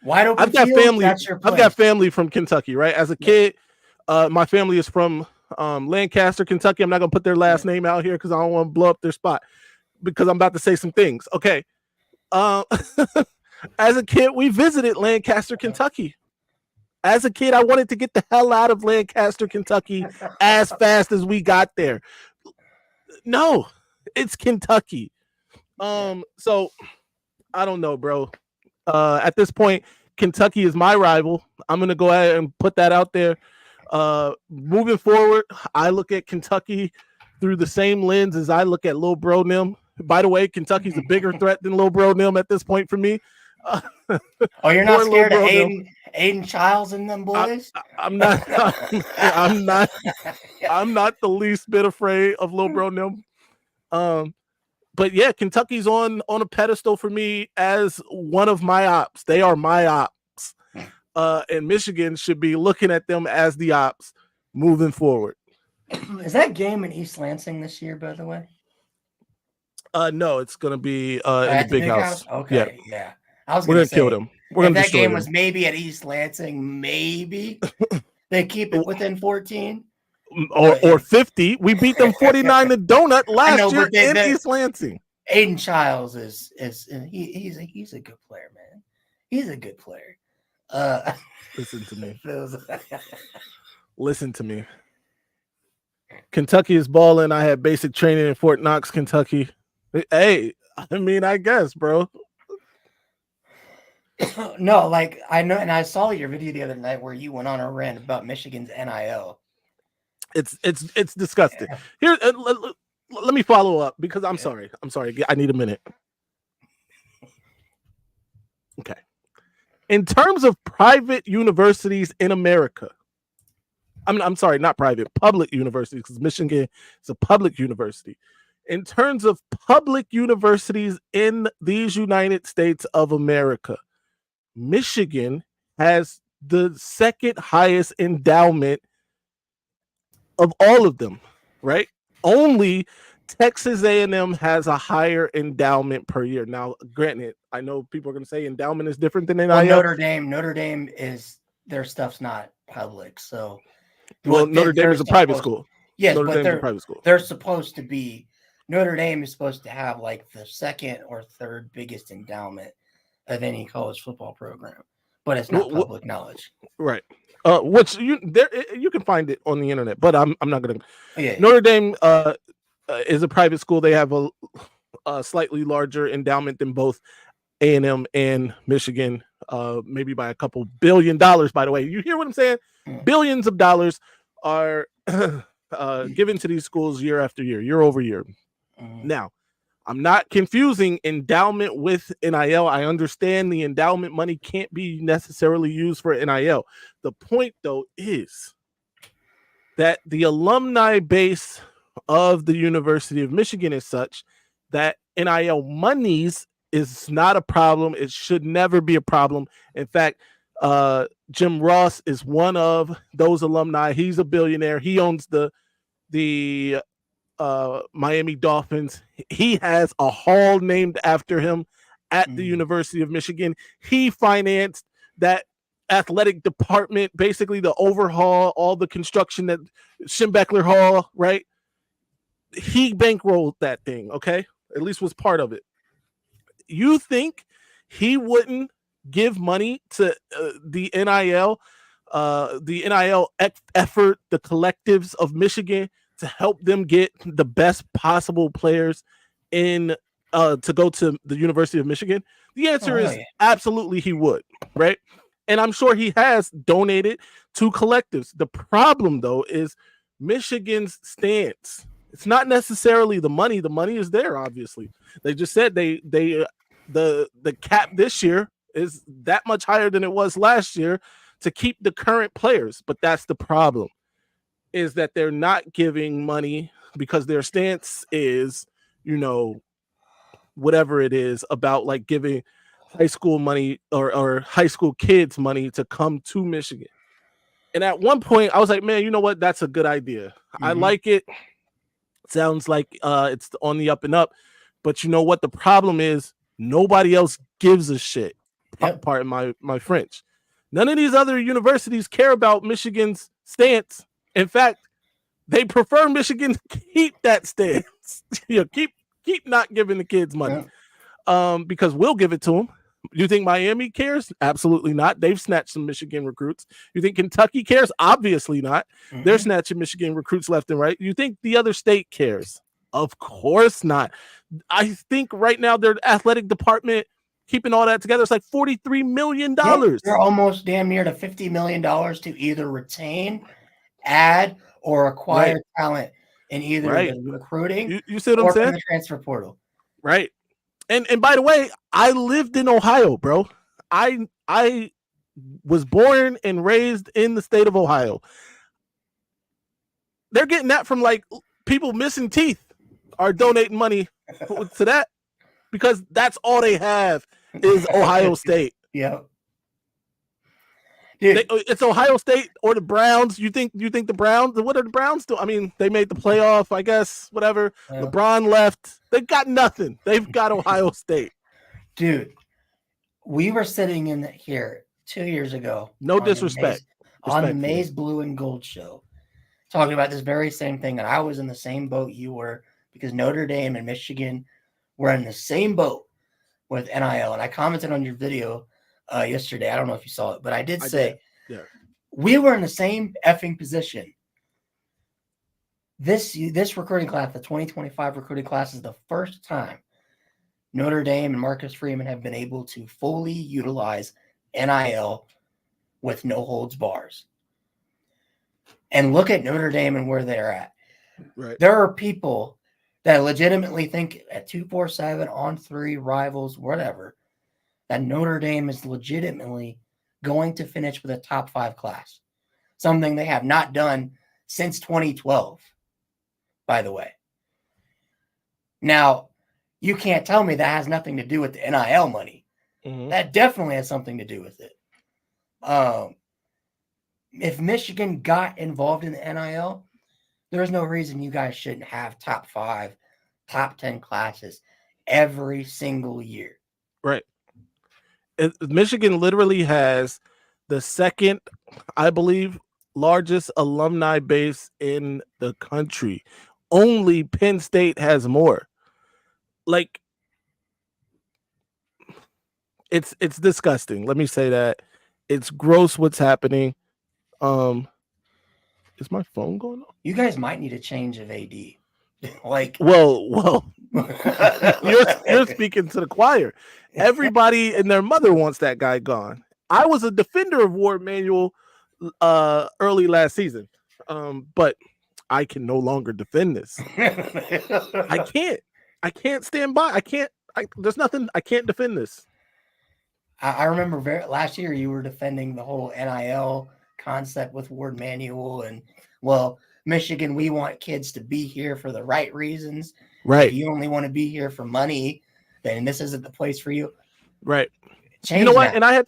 wide open fields, family. That's your place. I've got family from Kentucky, right? As a kid, my family is from Lancaster, Kentucky. I'm not gonna put their last name out here because I don't want to blow up their spot because I'm about to say some things. Okay. As a kid, we visited Lancaster, Kentucky. As a kid, I wanted to get the hell out of Lancaster, Kentucky as fast as we got there. No. It's Kentucky. So I don't know, bro. At this point, Kentucky is my rival. I'm gonna go ahead and put that out there. Moving forward, I look at Kentucky through the same lens as I look at Lil Bro Nim. By the way, Kentucky's a bigger threat than Lil Bro Nim at this point for me. You're not scared of Aiden Childs and them boys? I'm not. I'm not the least bit afraid of Lil Bro Nim. But yeah, Kentucky's on a pedestal for me as one of my ops. They are my ops. And Michigan should be looking at them as the ops. moving forward. Is that game in East Lansing this year, by the way? No, it's gonna be in At the big house. Okay, yeah. I was We're gonna gonna kill say, them. We're if gonna that destroy game them. was maybe at East Lansing, maybe they keep it within 14 or 50. We beat them 49 to donut last year in East Lansing. Aiden Childs is he's a good player, man. He's a good player. Listen to me. Listen to me. Kentucky is balling. I had basic training in Fort Knox, Kentucky. Hey, I mean, I guess, bro. No, like I know, and I saw your video the other night where you went on a rant about Michigan's NIL. It's disgusting. Here, let me follow up because I'm sorry. I need a minute. Okay. In terms of private universities in America, I'm sorry, not private, public universities, because Michigan is a public university. In terms of public universities in these United States of America, Michigan has the second highest endowment of all of them, right? Only Texas A&M has a higher endowment per year. Now, granted, I know people are going to say endowment is different than NIL. Well, Notre Dame is their stuff's not public, so. Well, Notre Dame is a private school. Yes, Notre but Dame is a private school. They're supposed to be. Notre Dame is supposed to have like the second or third biggest endowment of any college football program, but it's not public knowledge, right? Which you can find it on the internet, but I'm not going to. Yeah. Notre Dame is a private school. They have a slightly larger endowment than both A&M and Michigan, maybe by a couple $1 billion. By the way, you hear what I'm saying? Billions of dollars are given to these schools year after year, year over year. Now, I'm not confusing endowment with NIL. I understand the endowment money can't be necessarily used for NIL. The point, though, is that the alumni base of the University of Michigan is such that NIL monies is not a problem. It should never be a problem. In fact, Jim Ross is one of those alumni. He's a billionaire. He owns the Miami Dolphins. He has a hall named after him at the University of Michigan. He financed that athletic department, basically the overhaul, all the construction that Schembechler Hall, right? He bankrolled that thing, okay? At least was part of it. You think he wouldn't give money to the NIL effort, the collectives of Michigan, to help them get the best possible players in to go to the University of Michigan? The answer is absolutely he would, right? And I'm sure he has donated to collectives. The problem, though, is Michigan's stance. It's not necessarily the money. The money is there, obviously. They just said the cap this year is that much higher than it was last year to keep the current players. But that's the problem, is that they're not giving money because their stance is, whatever it is about like giving high school money or high school kids money to come to Michigan. And at one point I was like, man, you know what? That's a good idea. I like it. Sounds like it's on the up and up. But you know what? The problem is nobody else gives a shit. Pardon my French. None of these other universities care about Michigan's stance. In fact, they prefer Michigan to keep that stance. Keep not giving the kids money. Because we'll give it to them. You think Miami cares? Absolutely not. They've snatched some Michigan recruits. You think Kentucky cares? Obviously not. They're snatching Michigan recruits left and right. You think the other state cares? Of course not. I think right now their athletic department, keeping all that together, it's like $43 million. They're almost damn near to $50 million to either retain, add, or acquire talent in either the recruiting you see what I'm saying? The transfer portal. Right. And by the way, I lived in Ohio, bro. I was born and raised in the state of Ohio. They're getting that from like people missing teeth are donating money to that because that's all they have is Ohio State. Yeah. Dude, It's Ohio State or the Browns. You think the Browns? What are the Browns doing? I mean, they made the playoff, I guess. Whatever. LeBron left. They got nothing. They've got Ohio State. Dude, we were sitting in here 2 years ago. No disrespect. On the Maize Blue and Gold show, talking about this very same thing, and I was in the same boat you were, because Notre Dame and Michigan were in the same boat with NIL. And I commented on your video yesterday. I don't know if you saw it, but I did say we were in the same effing position. This recruiting class, the 2025 recruiting class, is the first time Notre Dame and Marcus Freeman have been able to fully utilize NIL with no holds bars. And look at Notre Dame and where they're at. Right. There are people that legitimately think at 247 on 3 rivals, whatever, that Notre Dame is legitimately going to finish with a top 5 class. Something they have not done since 2012, by the way. Now, you can't tell me that has nothing to do with the NIL money. Mm-hmm. That definitely has something to do with it. If Michigan got involved in the NIL, there's no reason you guys shouldn't have top 5, top 10 classes every single year. Right. Michigan literally has the second, I believe, largest alumni base in the country. Only Penn State has more. Like, it's disgusting. Let me say that. It's gross what's happening. Is my phone going on? You guys might need a change of AD. Like, well, you're speaking to the choir. Everybody and their mother wants that guy gone. I was a defender of Ward Manuel early last season, but I can no longer defend this. I can't stand by. There's nothing. I can't defend this. I remember last year you were defending the whole NIL concept with Ward Manuel, and Michigan, we want kids to be here for the right reasons. Right. If you only want to be here for money, then this isn't the place for you. Right. Change you know what? that. And I had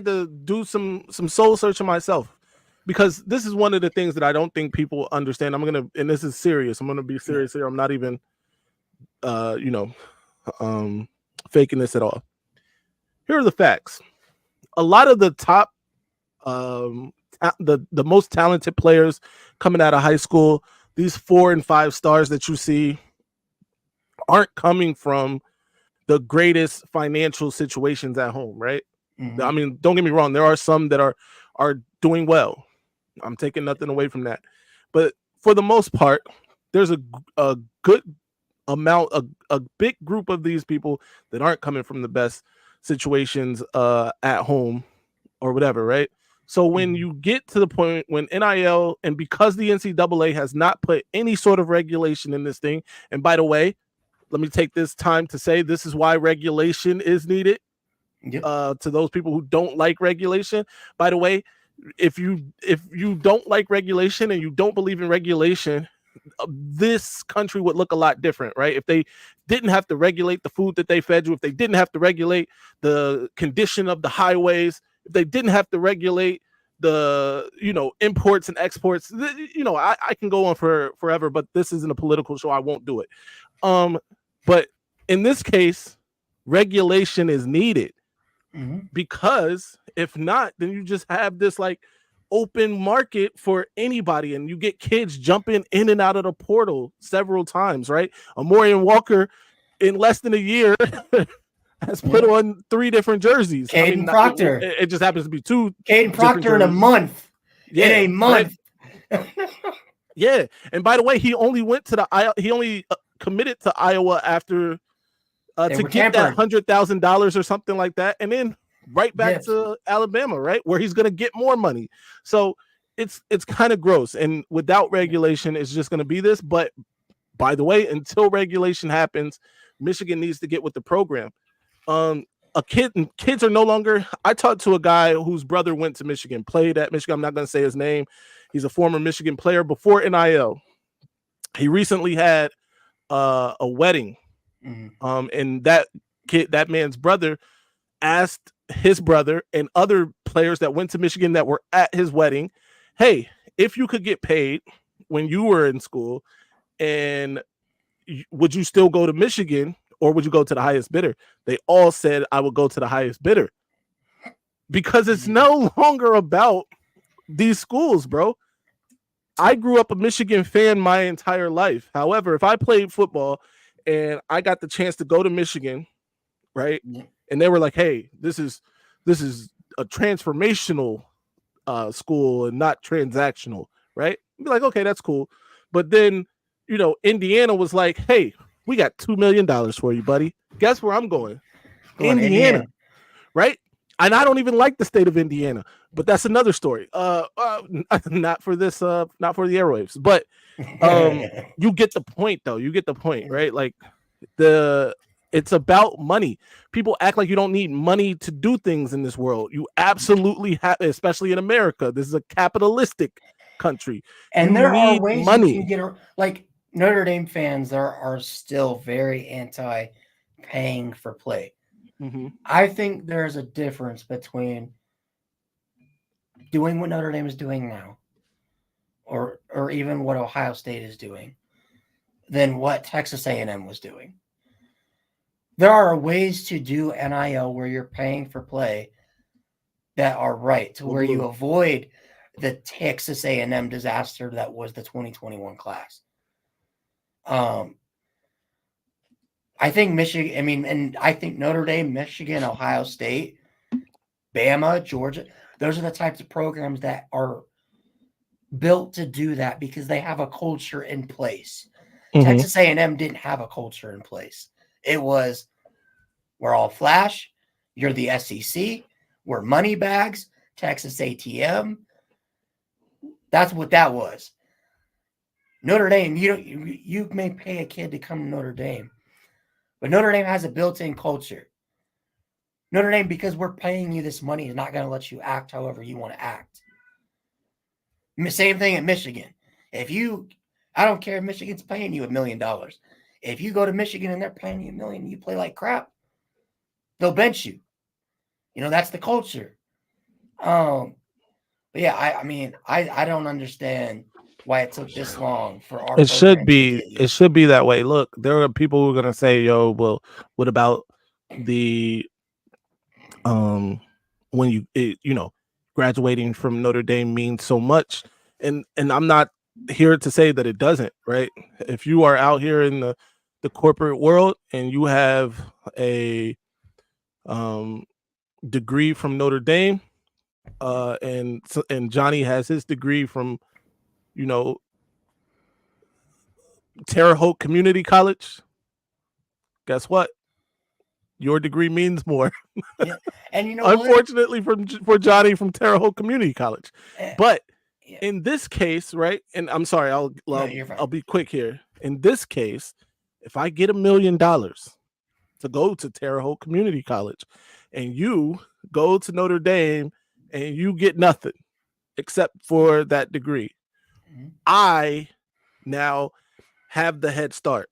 to do some soul searching myself, because this is one of the things that I don't think people understand. And this is serious. I'm gonna be serious here. I'm not even faking this at all. Here are the facts. A lot of the top the most talented players coming out of high school, these 4 and 5 stars that you see, aren't coming from the greatest financial situations at home, right? Mm-hmm. I mean, don't get me wrong. There are some that are doing well. I'm taking nothing away from that. But for the most part, there's a good amount, a big group of these people that aren't coming from the best situations at home or whatever, right? So when you get to the point when NIL, and because the NCAA has not put any sort of regulation in this thing, and by the way, let me take this time to say this is why regulation is needed. Yep. To those people who don't like regulation, by the way, if you don't like regulation and you don't believe in regulation, this country would look a lot different, right? If they didn't have to regulate the food that they fed you, if they didn't have to regulate the condition of the highways, if they didn't have to regulate the imports and exports, I can go on forever, but this isn't a political show. I won't do it. But in this case, regulation is needed, because if not, then you just have this like open market for anybody, and you get kids jumping in and out of the portal several times, right? Amorian Walker, in less than a year, has put on 3 different jerseys. Caden Proctor. It just happens to be 2. Caden Proctor in a month. Yeah, in a month. Right? Yeah, and by the way, he only went to he only committed to Iowa after to get that $100,000 or something like that, and then right back to Alabama, right, where he's going to get more money. So it's kind of gross, and without regulation, it's just going to be this. But by the way, until regulation happens, Michigan needs to get with the program. Kids are no longer. I talked to a guy whose brother went to Michigan, played at Michigan. I'm not going to say his name. He's a former Michigan player before NIL. He recently had a wedding, and that man's brother asked his brother and other players that went to Michigan that were at his wedding, hey, if you could get paid when you were in school, and would you still go to Michigan or would you go to the highest bidder? They all said, I would go to the highest bidder, because it's no longer about these schools, bro. I grew up a Michigan fan my entire life. However, if I played football and I got the chance to go to Michigan, right, and they were like, hey, this is a transformational school and not transactional, right? I'd be like, okay, that's cool. But then, Indiana was like, hey, we got $2 million for you, buddy. Guess where I'm going? Indiana, right? And I don't even like the state of Indiana, but that's another story. Not for this, not for the airwaves. But you get the point, though. You get the point, right? Like it's about money. People act like you don't need money to do things in this world. You absolutely have, especially in America. This is a capitalistic country, and there are ways money. You can get like Notre Dame fans are still very anti-paying for play. Mm-hmm. I think there's a difference between doing what Notre Dame is doing now, or even what Ohio State is doing, than what Texas A&M was doing. There are ways to do NIL where you're paying for play that are right, to where you avoid the Texas A&M disaster that was the 2021 class. I think Michigan, and I think Notre Dame, Michigan, Ohio State, Bama, Georgia, those are the types of programs that are built to do that because they have a culture in place. Mm-hmm. Texas A&M didn't have a culture in place. It was, we're all flash, you're the SEC, we're money bags, Texas ATM. That's what that was. Notre Dame, you may pay a kid to come to Notre Dame, but Notre Dame has a built-in culture. Notre Dame, because we're paying you this money, is not going to let you act however you want to act. Same thing at Michigan. I don't care if Michigan's paying you $1 million. If you go to Michigan and they're paying you $1 million and you play like crap, they'll bench you. That's the culture. But yeah, I don't understand why it took this long for our. It should be that way. Look, there are people who are gonna say, "Yo, well, what about the when you graduating from Notre Dame means so much?" And I'm not here to say that it doesn't, right? If you are out here in the corporate world and you have a degree from Notre Dame, and Johnny has his degree from Terre Haute Community College, guess what? Your degree means more. Yeah. And unfortunately for Johnny from Terre Haute Community College. But in this case, right? And I'm sorry, I'll be quick here. In this case, if I get $1 million to go to Terre Haute Community College and you go to Notre Dame and you get nothing except for that degree, mm-hmm. I now have the head start,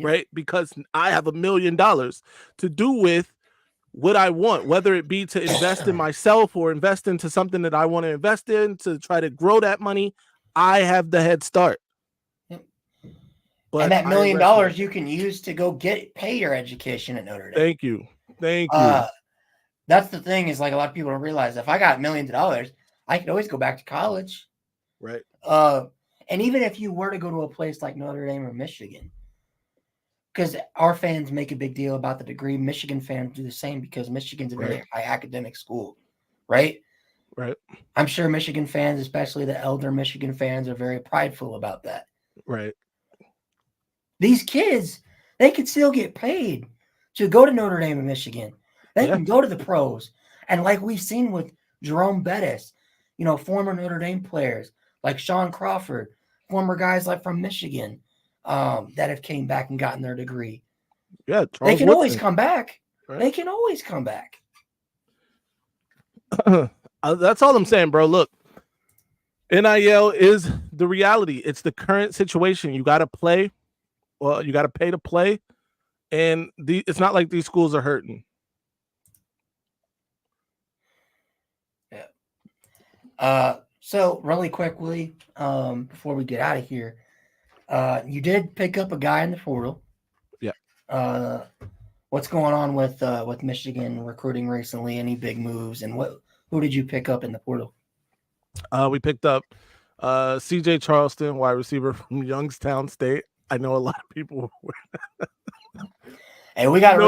right? Because I have $1 million to do with what I want, whether it be to invest in myself or invest into something that I want to invest in to try to grow that money. I have the head start. But and that $1 million you can use to go pay your education at Notre Dame. Thank you. That's the thing, is like a lot of people don't realize, if I got millions of dollars, I could always go back to college. Right. And even if you were to go to a place like Notre Dame or Michigan, because our fans make a big deal about the degree, Michigan fans do the same because Michigan's a very high academic school, right? Right. I'm sure Michigan fans, especially the elder Michigan fans, are very prideful about that. Right. These kids, they could still get paid to go to Notre Dame and Michigan. They can go to the pros. And like we've seen with Jerome Bettis, former Notre Dame players like Sean Crawford, former guys like from Michigan that have came back and gotten their degree. Yeah, they can always come back. Right. They can always come back. That's all I'm saying, bro. Look, NIL is the reality. It's the current situation. You got to play. Well, you got to pay to play. And it's not like these schools are hurting. So really quickly, before we get out of here, you did pick up a guy in the portal. Yeah. What's going on with Michigan recruiting recently? Any big moves, and who did you pick up in the portal? We picked up CJ Charleston, wide receiver from Youngstown State. I know a lot of people. Hey, we got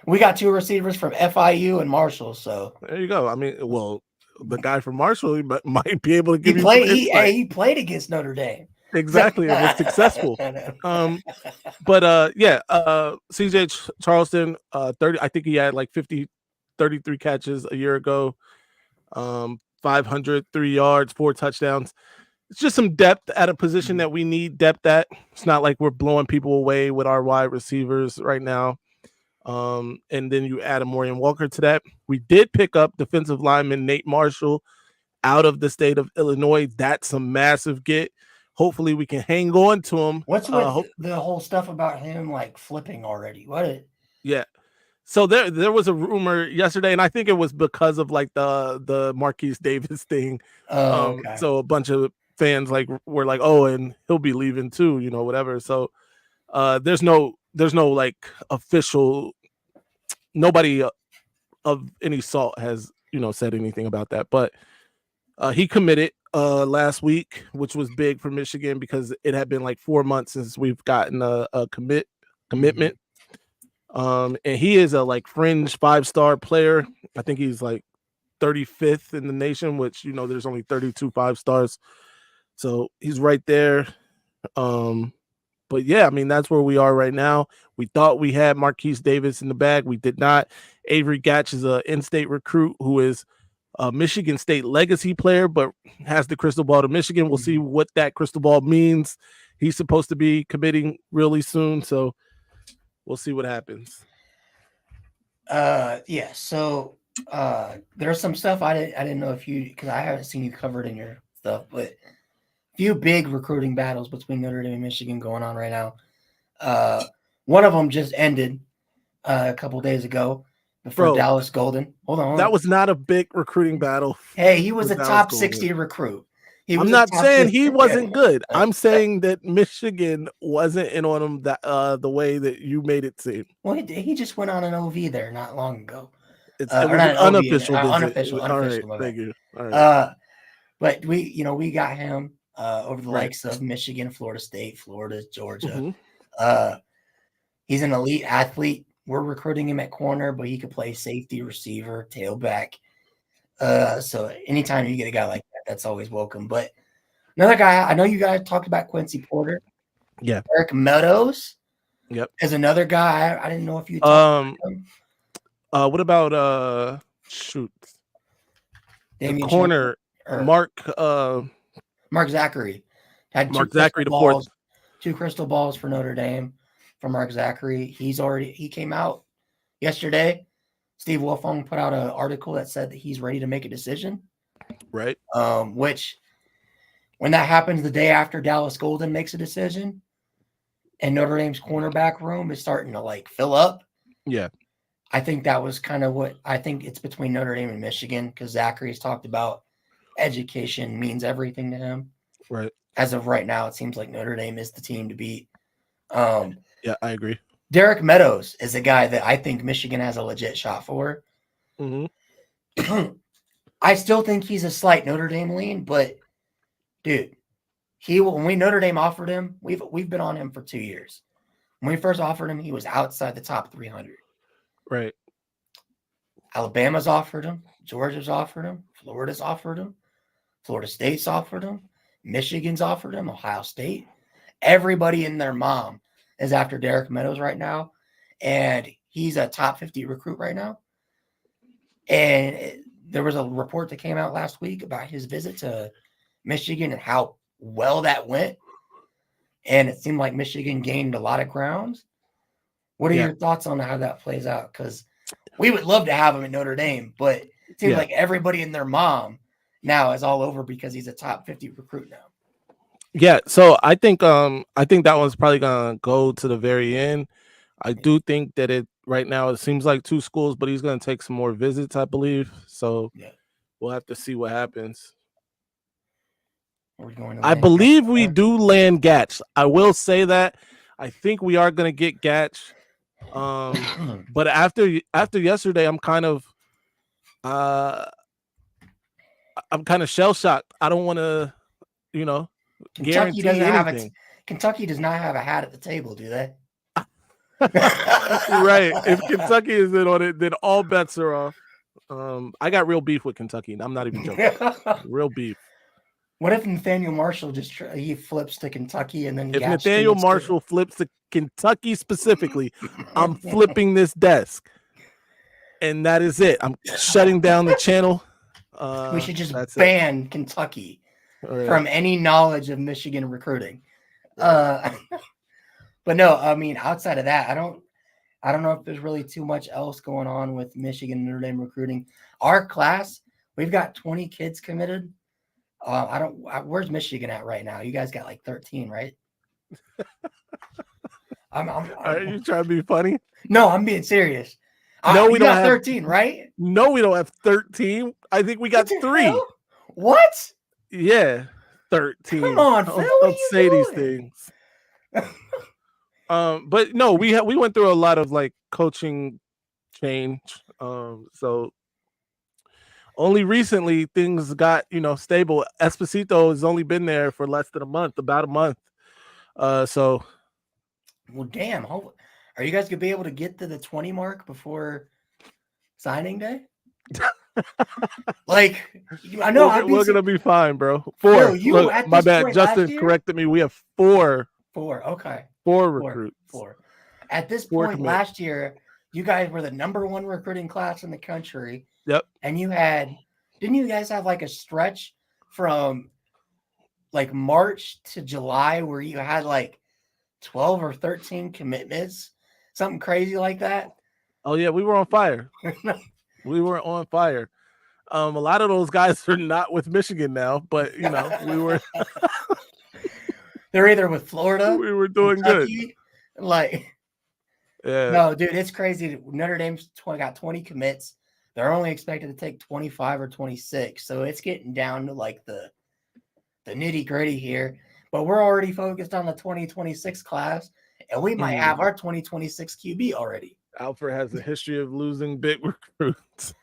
we got 2 receivers from FIU and Marshall. So there you go. I mean, well, the guy from Marshall might be able to give he played against Notre Dame. Exactly, and was successful. But CJ Charleston, 30. I think he had like 33 catches a year ago. 503 yards, 4 touchdowns. It's just some depth at a position that we need depth at. It's not like we're blowing people away with our wide receivers right now. And then you add a Morian Walker to that. We did pick up defensive lineman Nate Marshall out of the state of Illinois. That's a massive get. Hopefully we can hang on to him. What's with the whole stuff about him like flipping already? Yeah. So there was a rumor yesterday, and I think it was because of like the Marquise Davis thing. Okay. So a bunch of fans were like, oh, and he'll be leaving too, whatever. So there's no like official, nobody of any salt has said anything about that, but he committed last week, which was big for Michigan because it had been like 4 months since we've gotten a commitment. And he is a like fringe 5-star player. I think he's like 35th in the nation, which there's only 32 5-stars, so he's right there. But yeah, I mean, that's where we are right now. We thought we had Marquise Davis in the bag. We did not. Avery Gatch is an in-state recruit who is a Michigan State legacy player, but has the crystal ball to Michigan. We'll see what that crystal ball means. He's supposed to be committing really soon, so we'll see what happens. Yeah. So there's some stuff I didn't know if you, because I haven't seen you covered in your stuff, but few big recruiting battles between Notre Dame and Michigan going on right now. One of them just ended a couple days ago before Dallas Golden. Hold on. That was not a big recruiting battle. Hey, he was a top 60 recruit. I'm not saying he wasn't good. I'm saying that Michigan wasn't in on him the way that you made it seem. Well, he just went on an OV there not long ago. It was an unofficial visit. Unofficial. All right, thank you. All right. But we got him over the likes of Michigan, Florida State, Florida, Georgia. Mm-hmm. He's an elite athlete. We're recruiting him at corner, but he could play safety, receiver, tailback. So anytime you get a guy like that, that's always welcome. But another guy, I know you guys talked about Quincy Porter. Yeah. Eric Meadows. Yep. Is another guy. I didn't know if you talked about him. What about the corner Mark Zachary. Had Mark Zachary the fourth. 2 crystal balls for Notre Dame from Mark Zachary. He came out yesterday. Steve Wilfong put out an article that said that he's ready to make a decision. Right. Which when that happens the day after Dallas Golden makes a decision and Notre Dame's cornerback room is starting to like fill up. Yeah. I think that was kind of what I think it's between Notre Dame and Michigan because Zachary's talked about education means everything to him. Right. As of right now, it seems like Notre Dame is the team to beat. Yeah, I agree. Derek Meadows is a guy that I think Michigan has a legit shot for. Mm-hmm. I still think he's a slight Notre Dame lean, but dude, when Notre Dame offered him, we've been on him for 2 years. When we first offered him, he was outside the top 300. Right. Alabama's offered him. Georgia's offered him. Florida's offered him. Florida State's offered him. Michigan's offered him. Ohio State. Everybody and their mom is after Derek Meadows right now, and he's a top 50 recruit right now. And there was a report that came out last week about his visit to Michigan and how well that went. And it seemed like Michigan gained a lot of ground. What are your thoughts on how that plays out? Because we would love to have him at Notre Dame, but it seems like everybody and their mom now is all over because he's a top 50 recruit now. Yeah, so I think that one's probably gonna go to the very end. I do think that it right now it seems like 2 schools, but he's gonna take some more visits, I believe. So we'll have to see what happens. Are we going to I land believe Gatch? we do land Gatch. I will say that. I think we are going to get Gatch. But after yesterday, I'm kind of shell shocked. I don't want to, Kentucky guarantee doesn't anything. Kentucky does not have a hat at the table, do they? Right. If Kentucky is in on it, then all bets are off. I got real beef with Kentucky. I'm not even joking. Real beef. What if Nathaniel Marshall he flips to Kentucky and then if Gatch Nathaniel commits Marshall flips to Kentucky specifically, I'm flipping this desk, and that is it. I'm shutting down the channel. we should just that's ban Kentucky from any knowledge of Michigan recruiting. But no, I mean, outside of that, I don't know if there's really too much else going on with Michigan and Notre Dame recruiting. Our class, we've got 20 kids committed. Where's Michigan at right now? You guys got like 13, right? Are you trying to be funny? No, I'm being serious. No, we don't have 13, right? No, we don't have 13. I think we got 3. Hell? What? Yeah, 13. Come on, Phil. Don't say these things. But no, we went through a lot of like coaching change. So only recently things got stable. Esposito has only been there for less than about a month. So well, damn. Are you guys gonna be able to get to the 20 mark before signing day? Like, I know we're gonna be fine, bro. 4. Phil, look, my bad. Justin corrected me. We have 4. 4. Okay. 4 recruits. 4. At this 4 point last year, you guys were the number 1 recruiting class in the country. Yep. And didn't you guys have like a stretch from like March to July where you had like 12 or 13 commitments? Something crazy like that? Oh yeah, we were on fire. We were on fire. A lot of those guys are not with Michigan now, but we were they're either with Florida. We were doing Kentucky, good. Like, yeah. No, dude, it's crazy. Notre Dame's got 20 commits. They're only expected to take 25 or 26. So it's getting down to like the nitty-gritty here. But we're already focused on the 2026 class, and we might have our 2026 QB already. Alfred has a history of losing big recruits.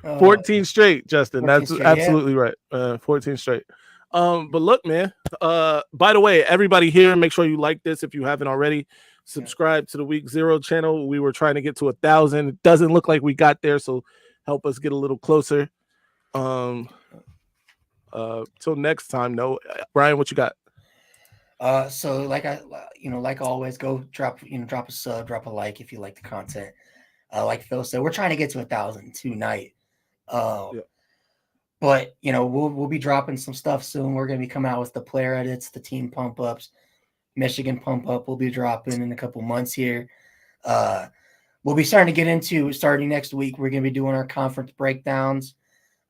14 straight, Justin. 14 That's straight, absolutely right. 14 straight. But look, man. By the way, everybody here, make sure you like this if you haven't already. Subscribe to the Week 0 channel. We were trying to get to 1,000. It doesn't look like we got there, so help us get a little closer. Till next time, though. Brian, what you got? So like always, go drop a sub, drop a like if you like the content. Like Phil said, we're trying to get to 1,000 tonight. But we'll be dropping some stuff soon. We're gonna be coming out with the player edits, the team pump ups, Michigan pump up. We'll be dropping in a couple months here. We'll be starting to get into starting next week. We're gonna be doing our conference breakdowns.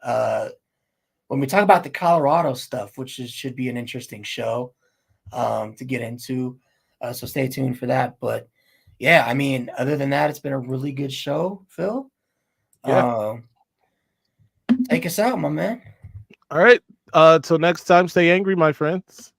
When we talk about the Colorado stuff, which should be an interesting show to get into. So stay tuned for that. But yeah, I mean, other than that, it's been a really good show, Phil. Yeah. Take us out, my man. All right. Till next time, stay angry, my friends.